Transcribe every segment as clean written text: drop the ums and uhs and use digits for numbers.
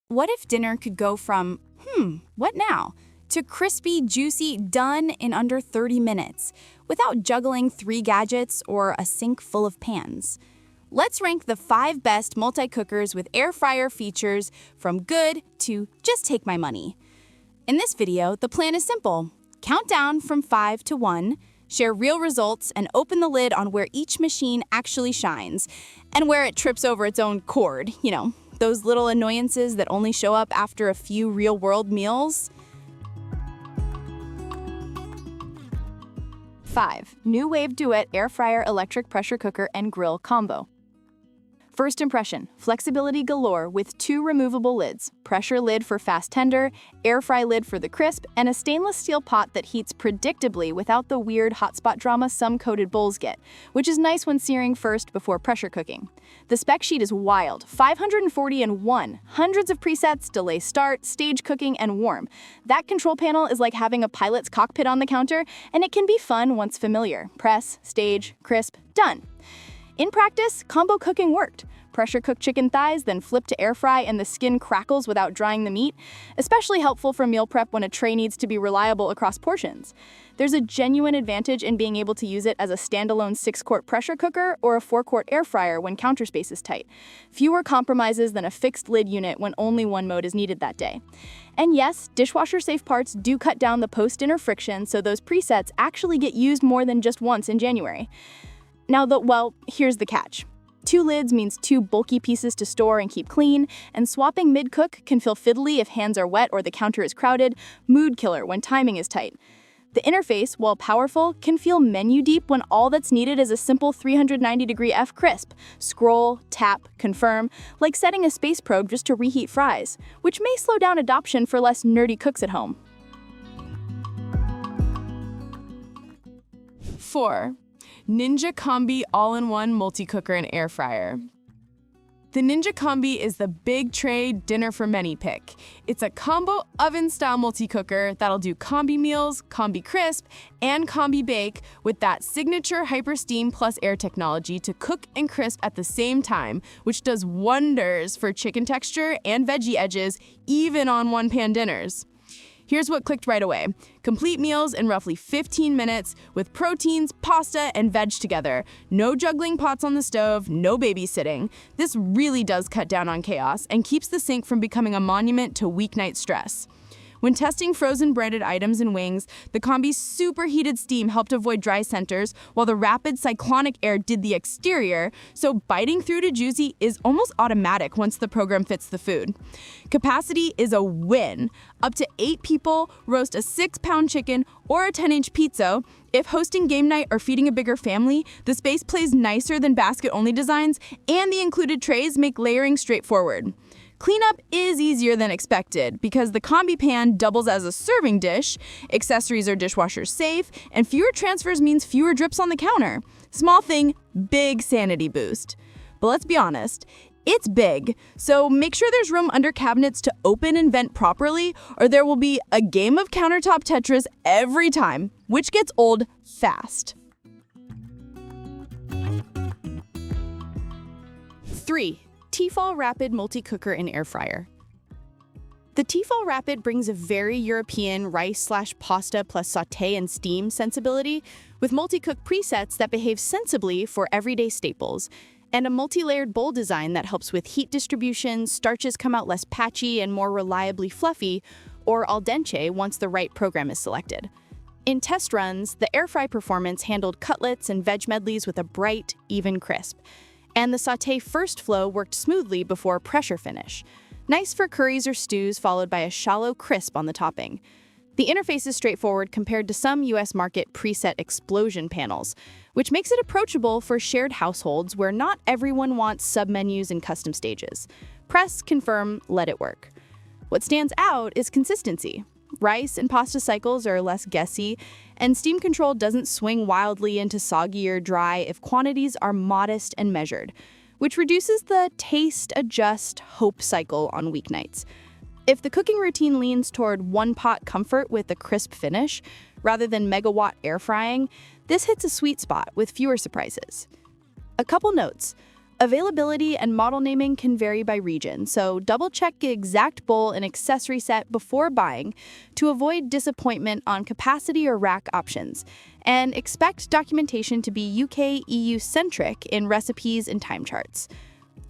What if dinner could go from, what now, to crispy, juicy, done in under 30 minutes, without juggling 3 gadgets or a sink full of pans? Let's rank the 5 best multi-cookers with air fryer features from good to just take my money. In this video, the plan is simple. Count down from 5 to 1, share real results, and open the lid on where each machine actually shines, and where it trips over its own cord, those little annoyances that only show up after a few real-world meals. 5. Nuwave Duet Air Fryer Electric Pressure Cooker and Grill Combo. First impression, flexibility galore with 2 removable lids, pressure lid for fast tender, air fry lid for the crisp, and a stainless steel pot that heats predictably without the weird hotspot drama some coated bowls get, which is nice when searing first before pressure cooking. The spec sheet is wild, 540 in 1, hundreds of presets, delay start, stage cooking, and warm. That control panel is like having a pilot's cockpit on the counter, and it can be fun once familiar. Press, stage, crisp, done. In practice, combo cooking worked. Pressure cook chicken thighs, then flip to air fry and the skin crackles without drying the meat, especially helpful for meal prep when a tray needs to be reliable across portions. There's a genuine advantage in being able to use it as a standalone 6-quart pressure cooker or a 4-quart air fryer when counter space is tight. Fewer compromises than a fixed lid unit when only one mode is needed that day. And yes, dishwasher-safe parts do cut down the post-dinner friction, so those presets actually get used more than just once in January. Now, here's the catch. 2 lids means 2 bulky pieces to store and keep clean, and swapping mid-cook can feel fiddly if hands are wet or the counter is crowded, mood killer when timing is tight. The interface, while powerful, can feel menu deep when all that's needed is a simple 390-degree F crisp. Scroll, tap, confirm, like setting a space probe just to reheat fries, which may slow down adoption for less nerdy cooks at home. 4. Ninja Combi all-in-one multi-cooker and air fryer. The Ninja Combi is the big tray dinner for many pick. It's a combo oven-style multi-cooker that'll do combi meals, combi crisp, and combi bake with that signature hyper steam plus air technology to cook and crisp at the same time, which does wonders for chicken texture and veggie edges, even on one-pan dinners. Here's what clicked right away. Complete meals in roughly 15 minutes with proteins, pasta, and veg together. No juggling pots on the stove, no babysitting. This really does cut down on chaos and keeps the sink from becoming a monument to weeknight stress. When testing frozen breaded items and wings, the Combi's superheated steam helped avoid dry centers, while the rapid cyclonic air did the exterior, so biting through to juicy is almost automatic once the program fits the food. Capacity is a win. Up to 8 people, roast a 6-pound chicken or a 10-inch pizza. If hosting game night or feeding a bigger family, the space plays nicer than basket-only designs, and the included trays make layering straightforward. Cleanup is easier than expected because the Combi pan doubles as a serving dish, accessories are dishwasher safe, and fewer transfers means fewer drips on the counter. Small thing, big sanity boost. But let's be honest, it's big, so make sure there's room under cabinets to open and vent properly, or there will be a game of countertop Tetris every time, which gets old fast. 3. Tefal Rapid Multi-Cooker and Air Fryer. The Tefal Rapid brings a very European rice/pasta plus sauté and steam sensibility, with multi-cook presets that behave sensibly for everyday staples, and a multi-layered bowl design that helps with heat distribution, starches come out less patchy and more reliably fluffy, or al dente once the right program is selected. In test runs, the air fry performance handled cutlets and veg medleys with a bright, even crisp, and the sauté first flow worked smoothly before pressure finish. Nice for curries or stews, followed by a shallow crisp on the topping. The interface is straightforward compared to some US market preset explosion panels, which makes it approachable for shared households where not everyone wants submenus and custom stages. Press, confirm, let it work. What stands out is consistency. Rice and pasta cycles are less guessy, and steam control doesn't swing wildly into soggy or dry if quantities are modest and measured, which reduces the taste, adjust, hope cycle on weeknights. If the cooking routine leans toward one-pot comfort with a crisp finish, rather than megawatt air frying, this hits a sweet spot with fewer surprises. A couple notes. Availability and model naming can vary by region, so double-check the exact bowl and accessory set before buying to avoid disappointment on capacity or rack options. And expect documentation to be UK-EU-centric in recipes and time charts.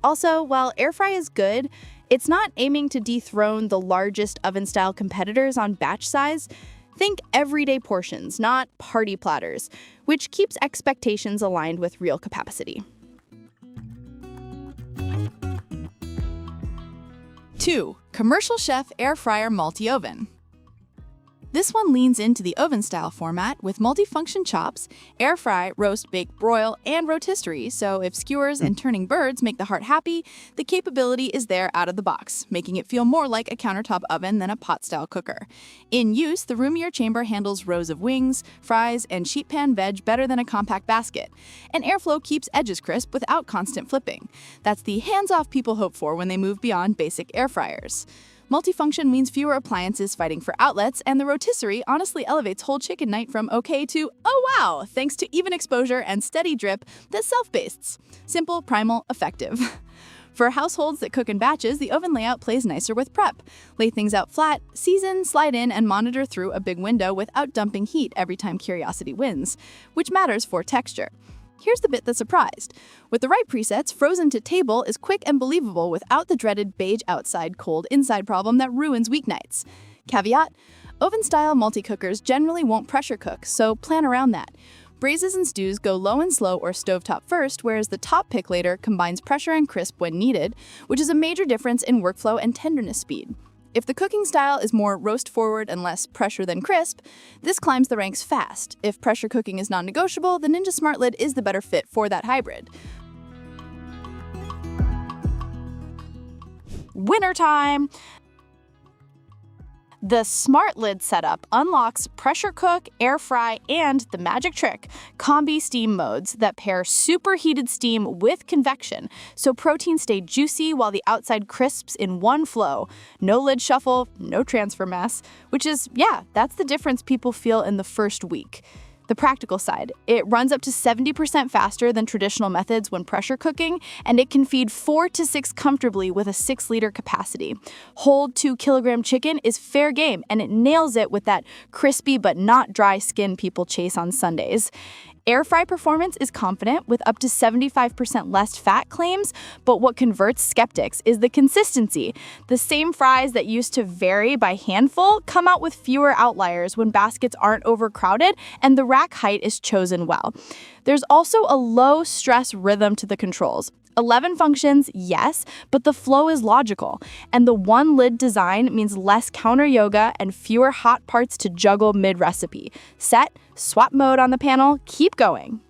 Also, while air fry is good, it's not aiming to dethrone the largest oven-style competitors on batch size. Think everyday portions, not party platters, which keeps expectations aligned with real capacity. 2. Commercial Chef Air Fryer Multi-Oven. This one leans into the oven-style format with multifunction chops, air fry, roast, bake, broil, and rotisserie, so if skewers and turning birds make the heart happy, the capability is there out of the box, making it feel more like a countertop oven than a pot-style cooker. In use, the roomier chamber handles rows of wings, fries, and sheet pan veg better than a compact basket, and airflow keeps edges crisp without constant flipping. That's the hands-off people hope for when they move beyond basic air fryers. Multifunction means fewer appliances fighting for outlets, and the rotisserie honestly elevates whole chicken night from okay to oh wow, thanks to even exposure and steady drip that self-bastes. Simple, primal, effective. For households that cook in batches, the oven layout plays nicer with prep. Lay things out flat, season, slide in, and monitor through a big window without dumping heat every time curiosity wins, which matters for texture. Here's the bit that surprised. With the right presets, frozen to table is quick and believable without the dreaded beige outside, cold inside problem that ruins weeknights. Caveat: oven-style multi-cookers generally won't pressure cook, so plan around that. Braises and stews go low and slow or stovetop first, whereas the top pick later combines pressure and crisp when needed, which is a major difference in workflow and tenderness speed. If the cooking style is more roast forward and less pressure than crisp, this climbs the ranks fast. If pressure cooking is non-negotiable, the Ninja SmartLid is the better fit for that hybrid. Winter time! The SmartLid setup unlocks pressure cook, air fry, and the magic trick, Combi steam modes that pair superheated steam with convection, so proteins stay juicy while the outside crisps in one flow. No lid shuffle, no transfer mess, which is, that's the difference people feel in the first week. The practical side, it runs up to 70% faster than traditional methods when pressure cooking, and it can feed 4 to 6 comfortably with a 6-liter capacity. Whole 2-kilogram chicken is fair game, and it nails it with that crispy but not dry skin people chase on Sundays. Air fry performance is confident with up to 75% less fat claims, but what converts skeptics is the consistency. The same fries that used to vary by handful come out with fewer outliers when baskets aren't overcrowded and the rack height is chosen well. There's also a low stress rhythm to the controls. 11 functions, yes, but the flow is logical, and the one lid design means less counter yoga and fewer hot parts to juggle mid-recipe. Set, swap mode on the panel, keep going.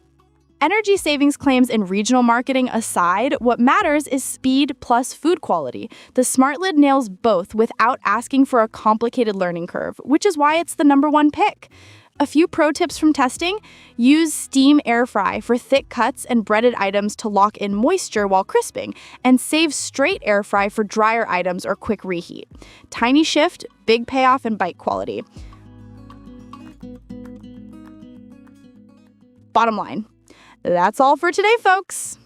Energy savings claims in regional marketing aside, what matters is speed plus food quality. The SmartLid nails both without asking for a complicated learning curve, which is why it's the #1 pick. A few pro tips from testing: use steam air fry for thick cuts and breaded items to lock in moisture while crisping, and save straight air fry for drier items or quick reheat. Tiny shift, big payoff in bite quality. Bottom line, that's all for today, folks.